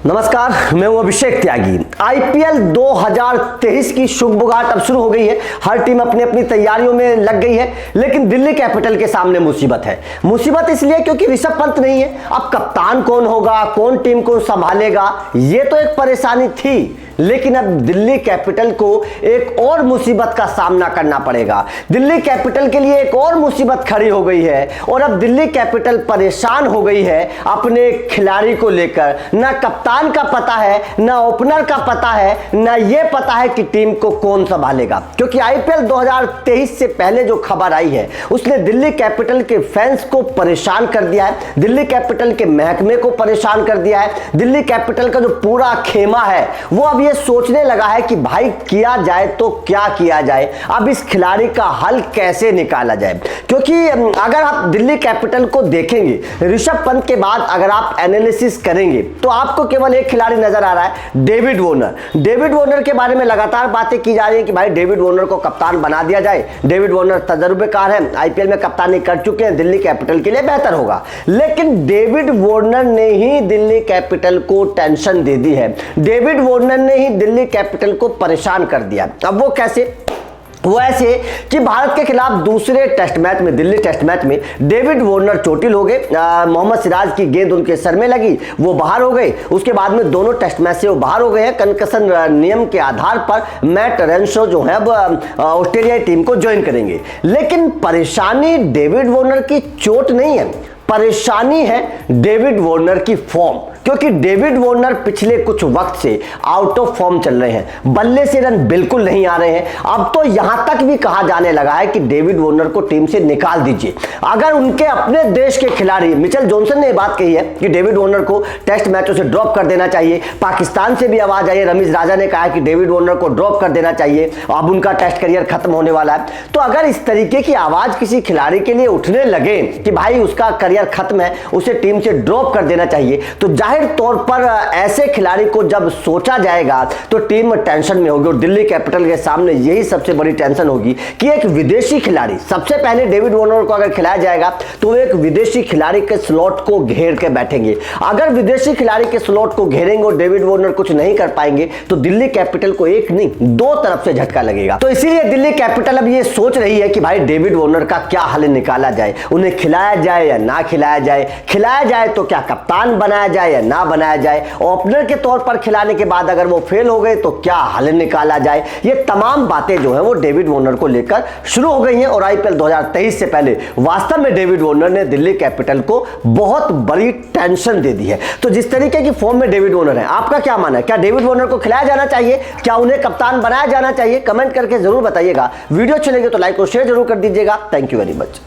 नमस्कार, मैं हूं अभिषेक त्यागी। आईपीएल 2023 की शुभबुगाहट अब शुरू हो गई है। हर टीम अपनी अपनी तैयारियों में लग गई है, लेकिन दिल्ली कैपिटल के सामने मुसीबत है। मुसीबत इसलिए क्योंकि ऋषभ पंत नहीं है। अब कप्तान कौन होगा, कौन टीम को संभालेगा, ये तो एक परेशानी थी, लेकिन अब दिल्ली कैपिटल को एक और मुसीबत का सामना करना पड़ेगा। दिल्ली कैपिटल के लिए एक और मुसीबत खड़ी हो गई है और अब दिल्ली कैपिटल परेशान हो गई है अपने खिलाड़ी को लेकर। ना कप्तान का पता है, ना ओपनर का पता है, ना ये पता है कि टीम को कौन संभालेगा। क्योंकि आईपीएल 2023 से पहले जो खबर आई है उसने दिल्ली कैपिटल के फैंस को परेशान कर दिया है, दिल्ली कैपिटल के महकमे को परेशान कर दिया है। दिल्ली कैपिटल का जो पूरा खेमा है वो अब ये सोचने लगा है कि भाई किया जाए तो क्या किया जाए, अब इस खिलाड़ी का हल कैसे निकाला जाए। क्योंकि अगर आप दिल्ली कैपिटल को देखेंगे, ऋषभ पंत के बाद अगर आप एनालिसिस करेंगे तो आपको केवल एक खिलाड़ी नजर आ रहा है, डेविड वार्नर। डेविड वार्नर के बारे में लगातार बातें की जा रही है कि भाई डेविड वार्नर को कप्तान बना दिया जाए। डेविड वार्नर तजुर्बेकार है, आईपीएल में कप्तानी कर चुके हैं, दिल्ली कैपिटल के लिए बेहतर होगा। लेकिन डेविड वार्नर ने ही दिल्ली कैपिटल को टेंशन दे दी है, डेविड वार्नर ने ही दिल्ली कैपिटल को परेशान कर दिया। अब वो कैसे? वो ऐसे कि भारत के खिलाफ दूसरे टेस्ट मैच में, दिल्ली टेस्ट मैच में डेविड वार्नर चोटिल हो गए। मोहम्मद सिराज की गेंद उनके सर में लगी, वो बाहर हो गए। उसके बाद में दोनों टेस्ट मैच से वो बाहर हो गए हैं। कंकशन नियम के आधार पर मैट रेनशो जो है अब ऑस्ट्रेलियाई टीम को ज्वाइन करेंगे। लेकिन परेशानी डेविड वार्नर की चोट नहीं है, परेशानी है डेविड वार्नर की फॉर्म। क्योंकि डेविड वार्नर पिछले कुछ वक्त से आउट ऑफ फॉर्म चल रहे हैं, बल्ले से रन बिल्कुल नहीं आ रहे हैं। अब तो यहां तक भी कहा जाने लगा है कि डेविड वार्नर को टीम से निकाल दीजिए। अगर उनके अपने देश के खिलाड़ी, मिचेल जॉनसन ने बात कही है कि डेविड वार्नर को टेस्ट मैचों से ड्रॉप कर देना चाहिए। पाकिस्तान से भी आवाज आई है, रमीज राजा ने कहा कि डेविड वार्नर को ड्रॉप कर देना चाहिए, अब उनका टेस्ट करियर खत्म होने वाला है। तो अगर इस तरीके की आवाज किसी खिलाड़ी के लिए उठने लगे कि भाई उसका करियर खत्म है, उसे टीम से ड्रॉप कर देना चाहिए, तो जाहिर तौर पर ऐसे खिलाड़ी को जब सोचा जाएगा तो टीम टेंशन में होगी। और दिल्ली कैपिटल के सामने यही सबसे बड़ी टेंशन होगी कि एक विदेशी खिलाड़ी, सबसे पहले डेविड वार्नर को अगर खिलाया जाएगा तो वो एक विदेशी खिलाड़ी के स्लॉट को घेर के बैठेंगे। अगर विदेशी खिलाड़ी के स्लॉट को घेरेंगे और डेविड वार्नर कुछ नहीं कर पाएंगे तो दिल्ली कैपिटल को एक नहीं दो तरफ से झटका लगेगा। तो इसीलिए दिल्ली कैपिटल अब ये सोच रही है कि भाई डेविड वार्नर का क्या हल निकाला जाए, उन्हें खिलाया जाए या ना खिलाया जाए। खिलाया जाए तो क्या कप्तान बनाया जाए या ना बनाया जाए, ओपनर के तौर पर खिलाने के बाद अगर वो फेल हो गए तो क्या हल निकाला जाए। ये तमाम बातें जो है वो डेविड वार्नर को लेकर शुरू हो गई हैं। और आईपीएल 2023 से पहले वास्तव में डेविड वार्नर ने दिल्ली कैपिटल को बहुत बड़ी टेंशन दे दी है। तो जिस तरीके की फॉर्म में डेविड वार्नर है, आपका क्या मानना है? क्या डेविड वार्नर को खिलाया जाना चाहिए? क्या उन्हें कप्तान बनाया जाना चाहिए? कमेंट करके जरूर बताइएगा। वीडियो अच्छी लगे तो लाइक और शेयर जरूर कर दीजिएगा। Thank you very much.